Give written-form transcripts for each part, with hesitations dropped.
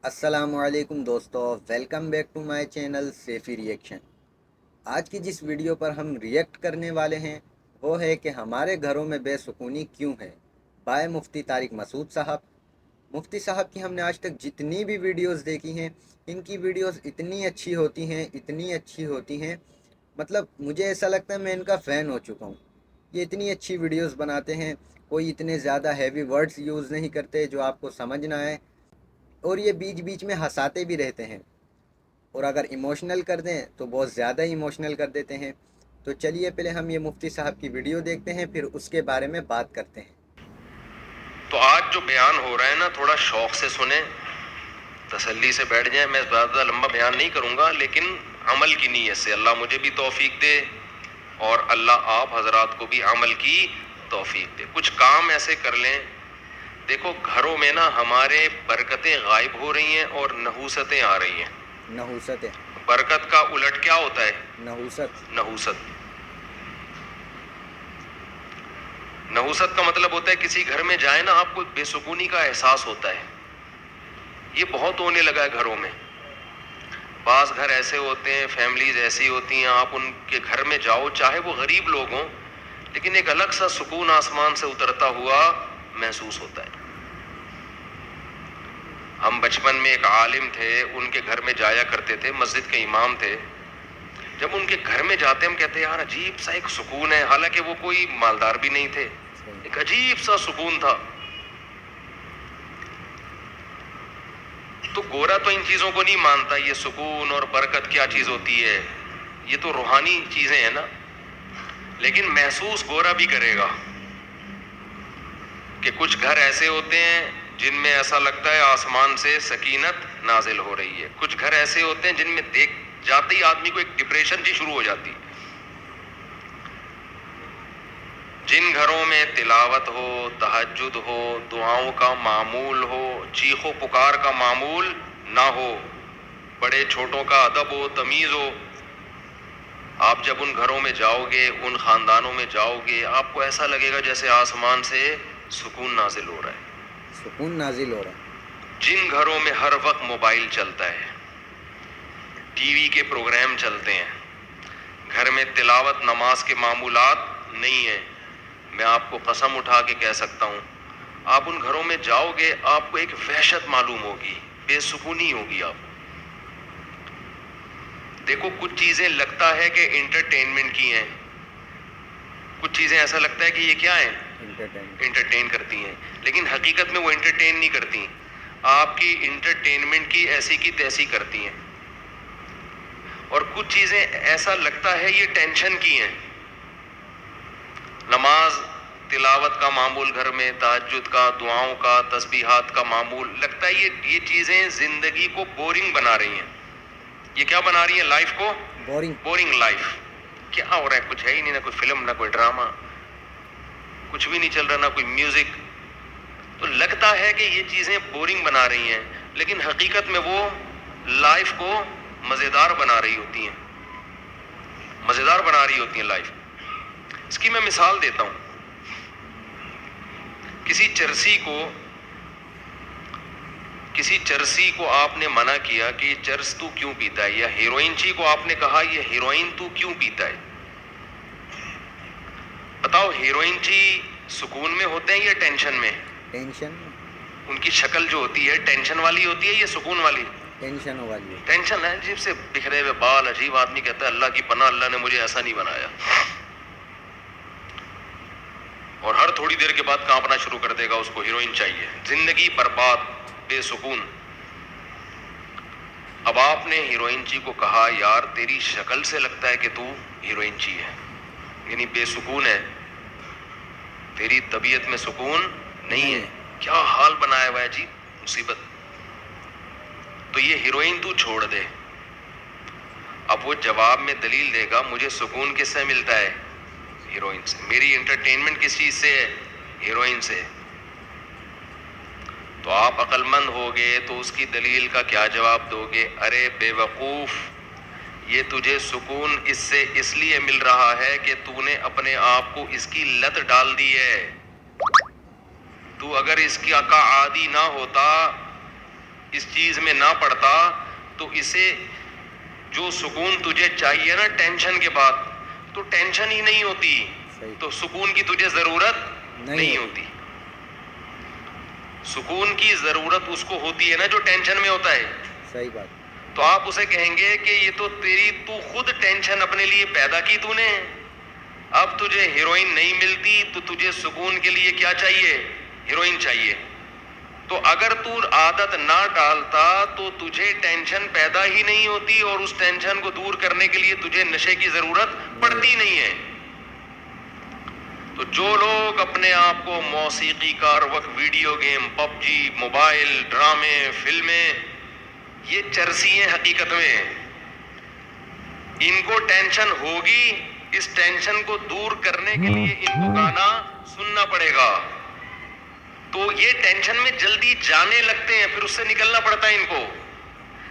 السلام علیکم دوستو، welcome back to my channel Saifi reaction. آج کی جس ویڈیو پر ہم ریئیکٹ کرنے والے ہیں وہ ہے کہ ہمارے گھروں میں بے سکونی کیوں ہے، بائے مفتی طارق مسعود صاحب۔ مفتی صاحب کی ہم نے آج تک جتنی بھی ویڈیوز دیکھی ہیں، ان کی ویڈیوز اتنی اچھی ہوتی ہیں، اتنی اچھی ہوتی ہیں، مطلب مجھے ایسا لگتا ہے میں ان کا فین ہو چکا ہوں۔ یہ اتنی اچھی ویڈیوز بناتے ہیں، کوئی اتنے زیادہ ہیوی ورڈز یوز نہیں کرتے جو آپ کو سمجھ نہ آئے، اور یہ بیچ بیچ میں ہنساتے بھی رہتے ہیں، اور اگر ایموشنل کر دیں تو بہت زیادہ ایموشنل کر دیتے ہیں۔ تو چلیے پہلے ہم یہ مفتی صاحب کی ویڈیو دیکھتے ہیں، پھر اس کے بارے میں بات کرتے ہیں۔ تو آج جو بیان ہو رہا ہے نا، تھوڑا شوق سے سنیں، تسلی سے بیٹھ جائیں۔ میں زیادہ لمبا بیان نہیں کروں گا، لیکن عمل کی نیت سے اللہ مجھے بھی توفیق دے اور اللہ آپ حضرات کو بھی عمل کی توفیق دے۔ کچھ کام ایسے کر لیں، دیکھو گھروں میں نا ہمارے برکتیں غائب ہو رہی ہیں اور نحوستیں آ رہی ہیں۔ نحوست ہے۔ برکت کا الٹ کیا ہوتا ہے؟ نحوست۔ نحوست۔ نحوست کا مطلب ہوتا ہے کسی گھر میں جائیں نا، آپ کو بے سکونی کا احساس ہوتا ہے۔ یہ بہت ہونے لگا ہے گھروں میں۔ بعض گھر ایسے ہوتے ہیں، فیملیز ایسی ہوتی ہیں، آپ ان کے گھر میں جاؤ، چاہے وہ غریب لوگ ہوں، لیکن ایک الگ سا سکون آسمان سے اترتا ہوا محسوس ہوتا ہے۔ ہم بچپن میں ایک عالم تھے، ان کے گھر میں جایا کرتے تھے، مسجد کے امام تھے۔ جب ان کے گھر میں جاتے ہم کہتے ہیں یار عجیب سا ایک سکون ہے، حالانکہ وہ کوئی مالدار بھی نہیں تھے، ایک عجیب سا سکون تھا۔ تو گورا تو ان چیزوں کو نہیں مانتا، یہ سکون اور برکت کیا چیز ہوتی ہے، یہ تو روحانی چیزیں ہیں نا، لیکن محسوس گورا بھی کرے گا کہ کچھ گھر ایسے ہوتے ہیں جن میں ایسا لگتا ہے آسمان سے سکینت نازل ہو رہی ہے، کچھ گھر ایسے ہوتے ہیں جن میں دیکھ جاتے ہی آدمی کو ایک ڈپریشن سی شروع ہو جاتی ہے۔ جن گھروں میں تلاوت ہو، تہجد ہو، دعاؤں کا معمول ہو، چیخ و پکار کا معمول نہ ہو، بڑے چھوٹوں کا ادب و تمیز ہو، آپ جب ان گھروں میں جاؤ گے، ان خاندانوں میں جاؤ گے، آپ کو ایسا لگے گا جیسے آسمان سے سکون نازل ہو رہا ہے۔ سکون نازل ہو رہا ہے۔ جن گھروں میں ہر وقت موبائل چلتا ہے، ٹی وی کے پروگرام چلتے ہیں، گھر میں تلاوت نماز کے معمولات نہیں ہیں، میں آپ کو قسم اٹھا کے کہہ سکتا ہوں، آپ ان گھروں میں جاؤ گے، آپ کو ایک وحشت معلوم ہوگی، بے سکونی ہوگی آپ کو۔ دیکھو کچھ چیزیں لگتا ہے کہ انٹرٹینمنٹ کی ہیں، کچھ چیزیں ایسا لگتا ہے کہ یہ کیا ہیں، انٹرٹینمنٹ۔ انٹرٹین کرتی ہیں، لیکن حقیقت میں وہ انٹرٹین نہیں کرتی، آپ کی انٹرٹینمنٹ کی ایسی کی تیسی کرتی ہیں۔ اور کچھ چیزیں ایسا لگتا ہے یہ ٹینشن کی ہیں، نماز تلاوت کا معمول گھر میں، تہجد کا، دعاؤں کا، تسبیحات کا معمول، لگتا ہے یہ چیزیں زندگی کو بورنگ بنا رہی ہیں۔ یہ کیا بنا رہی ہیں؟ لائف کو بورنگ۔ Boring life. کیا ہو رہا ہے؟ کچھ ہے ہی نہیں، نہ کوئی فلم، نہ کوئی ڈرامہ، کچھ بھی نہیں چل رہا، نہ کوئی میوزک۔ تو لگتا ہے کہ یہ چیزیں بورنگ بنا رہی ہیں، لیکن حقیقت میں وہ لائف کو مزیدار بنا رہی ہوتی ہیں، مزیدار بنا رہی ہوتی ہیں لائف۔ اس کی میں مثال دیتا ہوں۔ کسی چرسی کو آپ نے منع کیا کہ یہ چرس تو کیوں پیتا ہے، یا ہیروئن چی کو آپ نے کہا یہ ہیروئن تو کیوں پیتا ہے۔ بتاؤ ہیروئن چی سکون میں ہوتے ہیں یا ٹینشن میں؟ ٹینشن میں۔ ان کی شکل جو ہوتی ہے ٹینشن والی ہوتی ہے یا سکون والی؟ ٹینشن والی ہے۔ ٹینشن ہے، عجیب سے بکھرے ہوئے بال، عجیب آدمی کہتا ہے اللہ کی پناہ، اللہ نے مجھے ایسا نہیں بنایا، اور ہر تھوڑی دیر کے بعد کانپنا شروع کر دے گا، اس کو ہیروئن چاہیے، زندگی برباد، بے سکون۔ اب آپ نے ہیروئن چی کو کہا یار تیری شکل سے لگتا ہے کہ تو ہیروئن چی ہے، یعنی بے سکون ہے، تیری طبیعت میں سکون نہیں ہے، کیا حال بنایا ہوا ہے جی، مصیبت۔ تو یہ ہیروئن تو چھوڑ دے۔ اب وہ جواب میں دلیل دے گا مجھے سکون کس سے ملتا ہے؟ ہیروئن سے۔ میری انٹرٹینمنٹ کس چیز سے ہے؟ ہیروئن سے۔ تو آپ عقل مند ہوگے تو اس کی دلیل کا کیا جواب دو گے؟ ارے بے وقوف، یہ تجھے سکون اس سے اس لیے مل رہا ہے کہ تو نے اپنے آپ کو اس کی لت ڈال دی ہے۔ تو اگر اس کا عادی نہ ہوتا اس چیز میں نہ پڑتا تو اسے جو سکون تجھے چاہیے نا ٹینشن کے بعد، تو ٹینشن ہی نہیں ہوتی، تو سکون کی تجھے ضرورت نہیں ہوتی. سکون کی ضرورت اس کو ہوتی ہے نا جو ٹینشن میں ہوتا ہے. صحیح بات. تو آپ اسے کہیں گے کہ یہ تو خود ٹینشن اپنے لیے پیدا کی تو نے. اب تجھے ہیروئن نہیں ملتی تو تجھے سکون کے لیے کیا چاہیے؟ ہیروئن چاہیے. تو اگر تو عادت نہ ڈالتا تو تجھے ٹینشن پیدا ہی نہیں ہوتی، اور اس ٹینشن کو دور کرنے کے لیے تجھے نشے کی ضرورت پڑتی نہیں ہے. تو جو لوگ اپنے آپ کو موسیقی کار، وقت ویڈیو گیم، پب جی، موبائل، ڈرامے، فلمیں، یہ چرسی ہیں حقیقت میں. ان کو ٹینشن ہوگی، اس ٹینشن کو دور کرنے کے لیے ان کو گانا سننا پڑے گا. تو یہ ٹینشن میں جلدی جانے لگتے ہیں، پھر اس سے نکلنا پڑتا ہے ان کو.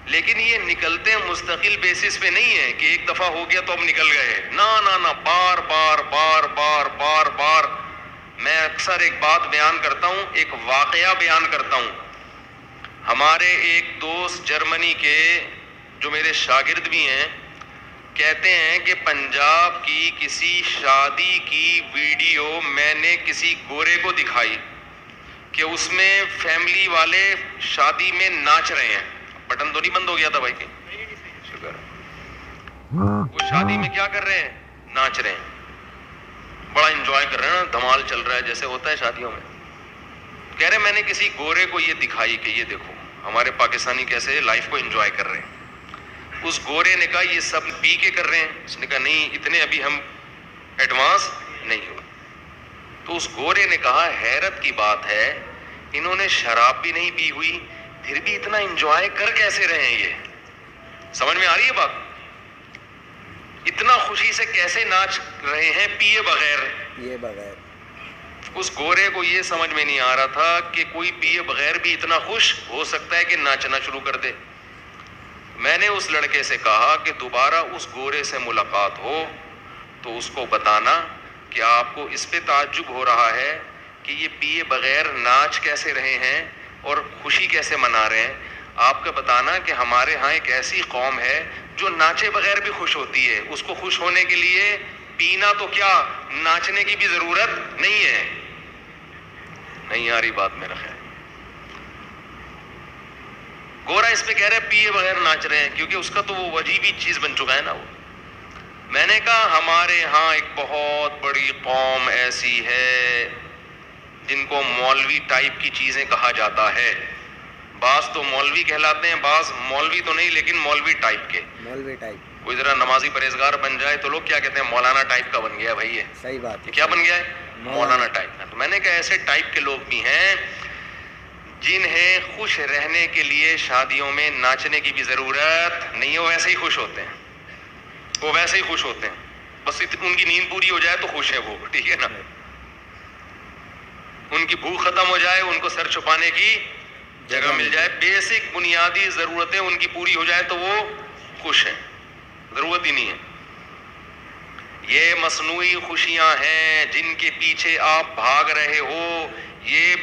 لیکن یہ نکلتے ہیں مستقل بیسس پہ نہیں ہے کہ ایک دفعہ ہو گیا تو اب نکل گئے. نہ بار بار بار بار بار بار. میں اکثر ایک بات بیان کرتا ہوں، ایک واقعہ بیان کرتا ہوں. ہمارے ایک دوست جرمنی کے جو میرے شاگرد بھی ہیں، کہتے ہیں کہ پنجاب کی کسی شادی کی ویڈیو میں نے کسی گورے کو دکھائی کہ اس میں فیملی والے شادی میں ناچ رہے ہیں. بٹن تو نہیں بند ہو گیا تھا بھائی؟ شکر. وہ شادی میں کیا کر رہے ہیں؟ ناچ رہے ہیں، بڑا انجوائے کر رہے ہیں نا، دھمال چل رہا ہے جیسے ہوتا ہے شادیوں میں. کہہ رہے میں نے کسی گورے کو یہ دکھائی کہ یہ دیکھو ہمارے پاکستانی کیسے لائف کو انجوائے کر رہے ہیں. اس گورے نے کہا یہ سب پی کے کر رہے ہیں. اس نے کہا نہیں، اتنے ابھی ہم ایڈوانس نہیں ہوئے. تو اس گورے نے کہا حیرت کی بات ہے، انہوں نے شراب بھی نہیں پی ہوئی، پھر بھی اتنا انجوائے کر کیسے رہے ہیں؟ یہ سمجھ میں آ رہی ہے بات؟ اتنا خوشی سے کیسے ناچ رہے ہیں پیے بغیر؟ اس گورے کو یہ سمجھ میں نہیں آ رہا تھا کہ کوئی پیے بغیر بھی اتنا خوش ہو سکتا ہے کہ ناچنا شروع کر دے. میں نے اس لڑکے سے کہا کہ دوبارہ اس گورے سے ملاقات ہو تو اس کو بتانا کہ آپ کو اس پہ تعجب ہو رہا ہے کہ یہ پیے بغیر ناچ کیسے رہے ہیں اور خوشی کیسے منا رہے ہیں. آپ کا بتانا کہ ہمارے ہاں ایک ایسی قوم ہے جو ناچے بغیر بھی خوش ہوتی ہے. اس کو خوش ہونے کے لیے پینا تو کیا، ناچنے کی بھی ضرورت نہیں ہے. نہیں آ رہی بات میرا خیال. گورا اس پہ کہہ رہے پیے بغیر ناچ رہے ہیں کیونکہ اس کا تو وہ عجیب ہی چیز بن چکا ہے نا وہ. میں نے کہا ہمارے ہاں ایک بہت بڑی قوم ایسی ہے جن کو مولوی ٹائپ کی چیزیں کہا جاتا ہے. بعض تو مولوی کہلاتے ہیں، بعض مولوی تو نہیں لیکن مولوی ٹائپ کے. کوئی ذرا نمازی پرہیزگار بن جائے تو لوگ کیا کہتے ہیں؟ مولانا ٹائپ کا بن گیا بھائی. یہ صحیح بات ہے. کیا بن گیا ہے؟ مولانا ٹائپ کا. تو میں نے کہا ایسے ٹائپ کے لوگ بھی ہیں جنہیں خوش رہنے کے لیے شادیوں میں ناچنے کی بھی ضرورت نہیں ہے، وہ ویسے ہی خوش ہوتے ہیں. بس ان کی نیند پوری ہو جائے تو خوش ہے وہ، ٹھیک ہے نا. ان کی بھوک ختم ہو جائے، ان کو سر چھپانے کی جگہ مل جائے، بیسک بنیادی ضرورتیں ان کی پوری ہو جائے تو وہ خوش ہیں. ضرورت ہی نہیں ہے. یہ مصنوعی خوشیاں ہیں جن کے پیچھے آپ بھاگ رہے ہو. یہ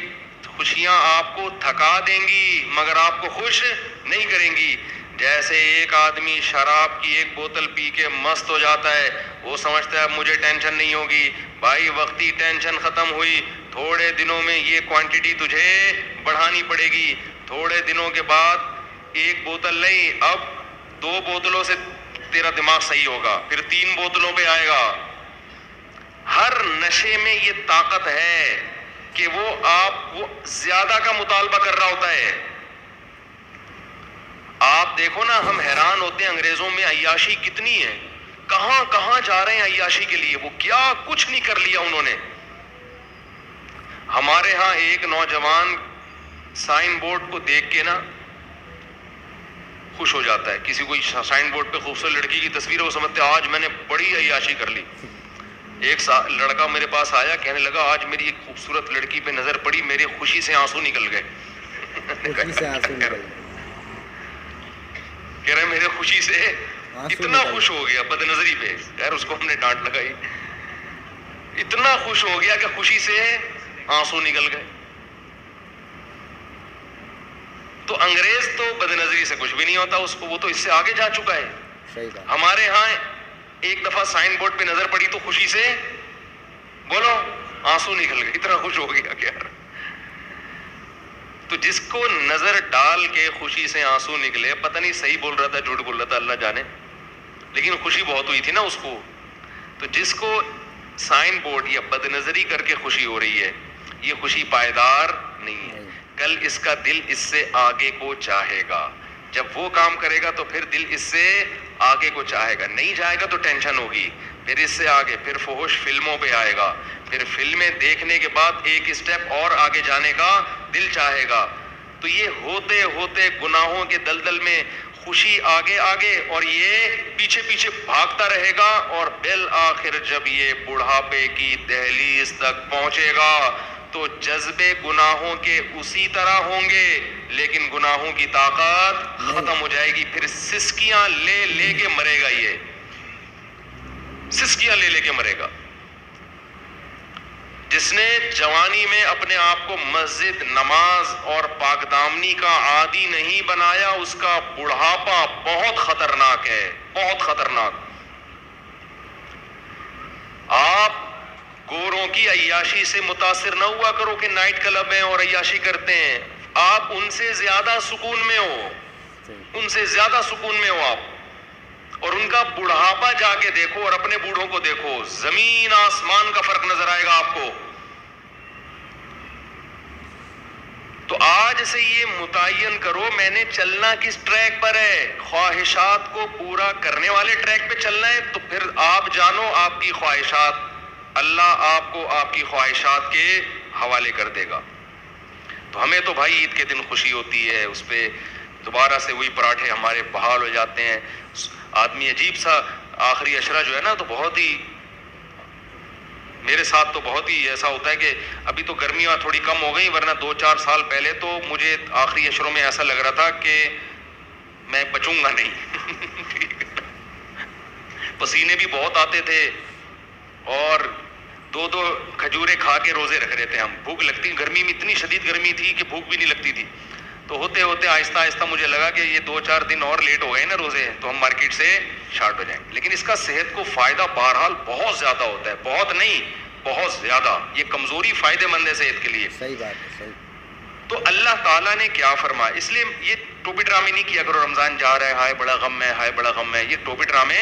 خوشیاں آپ کو تھکا دیں گی مگر آپ کو خوش نہیں کریں گی. جیسے ایک آدمی شراب کی ایک بوتل پی کے مست ہو جاتا ہے، وہ سمجھتا ہے اب مجھے ٹینشن نہیں ہوگی. بھائی وقتی ٹینشن ختم ہوئی، تھوڑے دنوں میں یہ کوانٹٹی تجھے بڑھانی پڑے گی. تھوڑے دنوں کے بعد ایک بوتل نہیں، اب 2 بوتلوں سے تیرا دماغ صحیح ہوگا، پھر 3 بوتلوں پہ آئے گا. ہر نشے میں یہ طاقت ہے کہ وہ زیادہ کا مطالبہ کر رہا ہوتا ہے. آپ دیکھو نا، ہم حیران ہوتے ہیں انگریزوں میں عیاشی کتنی ہے، کہاں کہاں جا رہے ہیں عیاشی کے لیے. وہ کیا کچھ نہیں کر لیا انہوں نے. ہمارے ہاں ایک نوجوان سائن بورڈ کو دیکھ کے نا خوش ہو جاتا ہے. کسی کوئی سائن بورڈ پہ خوبصورت لڑکی کی تصویر ہے، وہ سمجھتے آج میں نے بڑی عیاشی کر لی. ایک لڑکا میرے پاس آیا، کہنے لگا آج میری ایک خوبصورت لڑکی پہ نظر پڑی، میرے خوشی سے آنسو نکل گئے. کہہ رہے میرے خوشی سے اتنا خوش ہو گیا بد نظری پہ. خیر اس کو ہم نے ڈانٹ لگائی. اتنا خوش ہو گیا کہ خوشی سے آنسو نکل گئے. تو انگریز تو بد نظری سے کچھ بھی نہیں ہوتا اس کو, وہ تو اس سے آگے جا چکا ہے. صحیح بات. ہمارے ہاں ایک دفعہ سائن بورڈ پہ نظر پڑی تو خوشی سے بولو آنسو نکل گئے, اتنا خوش ہو گیا کہ یار. تو جس کو نظر ڈال کے خوشی سے آنسو نکلے, پتہ نہیں صحیح بول رہا تھا جھوٹ بول رہا تھا اللہ جانے, لیکن خوشی بہت ہوئی تھی نا اس کو. تو جس کو سائن بورڈ یا بد نظری کر کے خوشی ہو رہی ہے, یہ خوشی پائیدار نہیں ہے. کل اس کا دل اس سے آگے کو چاہے گا, جب وہ کام کرے گا تو پھر دل اس سے آگے کو چاہے گا. نہیں جائے گا تو ٹینشن ہوگی, پھر اس سے آگے پھر فحش فلموں پہ آئے گا, پھر فلمیں دیکھنے کے بعد ایک اسٹیپ اور آگے جانے کا دل چاہے گا. تو یہ ہوتے ہوتے گناہوں کے دلدل میں خوشی آگے آگے اور یہ پیچھے پیچھے بھاگتا رہے گا, اور بالآخر جب یہ بڑھاپے کی دہلیز تک پہنچے گا تو جذبے گناہوں کے اسی طرح ہوں گے, لیکن گناہوں کی طاقت ختم ہو جائے گی. پھر سسکیاں لے لے کے مرے گا, یہ سسکیاں لے لے کے مرے گا. جس نے جوانی میں اپنے آپ کو مسجد, نماز اور پاک دامنی کا عادی نہیں بنایا, اس کا بڑھاپا بہت خطرناک ہے, بہت خطرناک. آپ گوروں کی عیاشی سے متاثر نہ ہوا کرو کہ نائٹ کلب ہیں اور عیاشی کرتے ہیں. آپ ان سے زیادہ سکون میں ہو, ان سے زیادہ سکون میں ہو آپ. اور ان کا بڑھاپا جا کے دیکھو اور اپنے بوڑھوں کو دیکھو, زمین آسمان کا فرق نظر آئے گا آپ کو. تو آج سے یہ متعین کرو میں نے چلنا کس ٹریک پر ہے. خواہشات کو پورا کرنے والے ٹریک پہ چلنا ہے, تو پھر آپ جانو آپ کی خواہشات اللہ آپ کو آپ کی خواہشات کے حوالے کر دے گا. تو ہمیں تو بھائی عید کے دن خوشی ہوتی ہے, اس پہ دوبارہ سے وہی پراٹھے ہمارے بحال ہو جاتے ہیں. آدمی عجیب سا آخری عشرہ جو ہے نا, تو بہت ہی میرے ساتھ تو بہت ہی ایسا ہوتا ہے کہ ابھی تو گرمیاں تھوڑی کم ہو گئی, ورنہ 2-4 سال پہلے تو مجھے آخری عشروں میں ایسا لگ رہا تھا کہ میں بچوں گا نہیں. پسینے بھی بہت آتے تھے اور 2 کھجوریں کھا کے روزے رکھ رہے تھے ہم. بھوک لگتی, گرمی میں اتنی شدید گرمی تھی کہ بھوک بھی نہیں لگتی تھی. تو ہوتے ہوتے آہستہ آہستہ مجھے لگا کہ یہ 2-4 دن اور لیٹ ہو گئے نا روزے, تو ہم مارکیٹ سے شارٹ ہو جائیں. لیکن اس کا صحت کو فائدہ بہرحال بہت زیادہ ہوتا ہے, بہت نہیں بہت زیادہ. یہ کمزوری فائدہ مند ہے صحت کے لیے. صحیح بات ہے. صحیح. تو اللہ تعالیٰ نے کیا فرمایا, اس لیے یہ ٹوپی ڈرامے نہیں کیا کرو. رمضان جا رہا ہے, ہائے بڑا غم ہے, ہائے بڑا غم ہے, یہ ٹوپی ڈرامے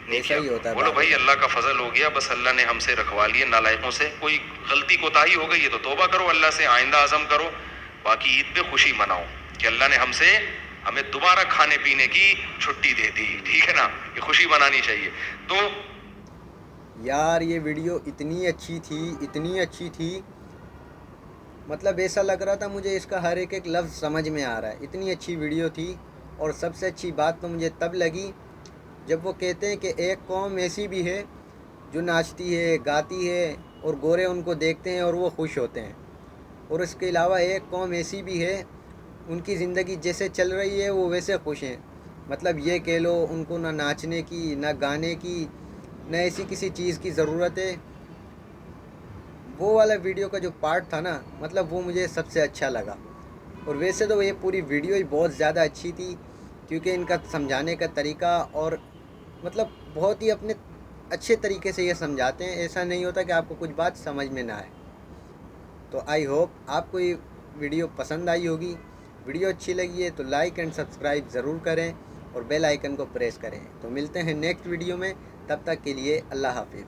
نہیں ایسا ہی کیا. ہوتا ہے. بولو بھائی اللہ کا فضل ہو گیا, بس اللہ نے ہم سے رکھوا لیے نالائقوں سے. کوئی غلطی کوتاہی ہو گئی ہے تو توبہ کرو اللہ سے, آئندہ عزم کرو. باقی عید پہ خوشی مناؤ کہ اللہ نے ہمیں دوبارہ کھانے پینے کی چھٹی دے دی, ٹھیک ہے نا. یہ خوشی منانی چاہیے. تو یار یہ ویڈیو اتنی اچھی تھی, اتنی اچھی تھی, مطلب ایسا لگ رہا تھا مجھے اس کا ہر ایک لفظ سمجھ میں آ رہا ہے. اتنی اچھی ویڈیو تھی. اور سب سے اچھی بات تو مجھے تب لگی جب وہ کہتے ہیں کہ ایک قوم ایسی بھی ہے جو ناچتی ہے, گاتی ہے, اور گورے ان کو دیکھتے ہیں اور وہ خوش ہوتے ہیں. اور اس کے علاوہ ایک قوم ایسی بھی ہے ان کی زندگی جیسے چل رہی ہے وہ ویسے خوش ہیں. مطلب یہ کہہ لو ان کو نہ ناچنے کی, نہ گانے کی, نہ ایسی کسی چیز کی ضرورت ہے. وہ والا ویڈیو کا جو پارٹ تھا نا, مطلب وہ مجھے سب سے اچھا لگا. اور ویسے تو یہ پوری ویڈیو ہی بہت زیادہ اچھی تھی, کیونکہ ان کا سمجھانے کا طریقہ اور مطلب بہت ہی اپنے اچھے طریقے سے یہ سمجھاتے ہیں. ایسا نہیں ہوتا کہ آپ کو کچھ بات سمجھ میں نہ آئے. تو آئی ہوپ آپ کو یہ ویڈیو پسند آئی ہوگی. ویڈیو اچھی لگی ہے تو لائک اینڈ سبسکرائب ضرور کریں اور بیل آئیکن کو پریس کریں. تو ملتے ہیں نیکسٹ ویڈیو میں, تب تک کے لیے اللہ حافظ.